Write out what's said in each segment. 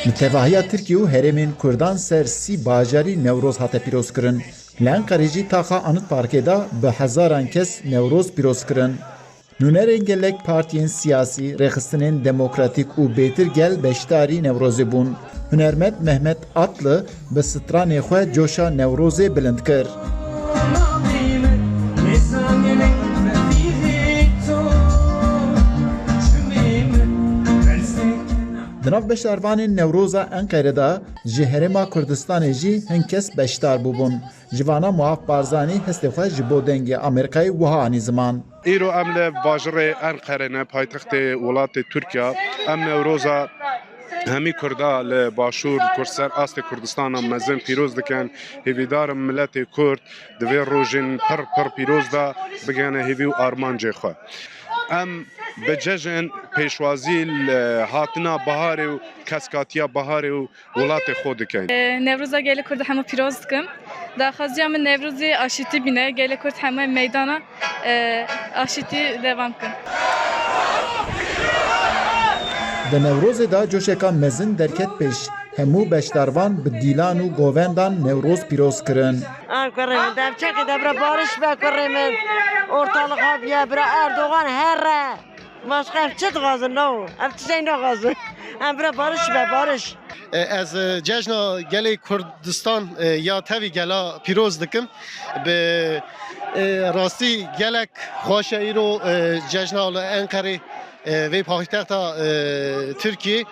Li Tirkiye û Herêmên Kurdan ser sî bajarî Newroz hate pîrozkirin. Li Enqerê jî taxa Anıtparkê de bi hezaran kes Newroz pîrozkirin. Nûnerên gelek partiyên siyasî, rêxistinên demokratîk û bêtir gel beşdarî Newrozê bûn. Hunermend Mehmet Atlı bi stranê xwe coşa Newrozê bilind kir. Di nav beşdarvanên Newroza Enqerê de ji Herêma Kurdistanê jî hin kes beşdar bûbûn. Jivana Muaf Barzanî hestê xwe ji bo dengê Amerîkayê wiha anî ziman. Îro em li bajirê Enqerê ne paytextê welatê Tirkiye em Newroza hemî Kurda li başûr Kurser astê Kurdistana mezin pîroz dikin. Hêvîdarên miletê Kurd di vê rojên pir pîroz de bigene hêvî û armancê xwe. Em bi cejên pêşwazî hatina baharê û keskatiya baharê û welatê xwe dikin. Newroza gelê Kurd hemû pîroz dikim. Daxwaziya min Newrozê aşîtî bîne, gelê Kurd hemû meydana aşîtî devam bikin. Di Newrozê de coşeka mezin derket pêş. Hemû beşdarvan bi dîlan û govendan Newroz pîroz kirin. Kurê devçekê de bira barış be kurê min. Ortalığa biye bira Erdoğan herre. Başka ev çi dixwazin no? Ev çi şey naxwazin. Em bira barış be barış. Ez cejna gelê Kurdistan ya tevî gela pîroz dikim. Bi rastî gelek xweş e îro cejna li Enqerê vê paytexta Tirkiye.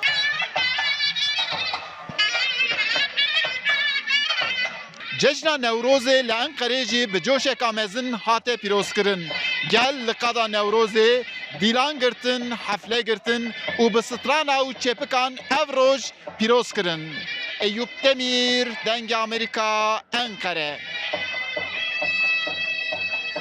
Cejna Newrozê li Enqerê jî bi coşeka mezin hate pîrozkirin. Gel li qada Newrozê dîlan girtin, hefle girtin û bi strana û çêpikan ev roj pîroz kirin. Eyüp Demir, Dengê Amerîka, Enqere.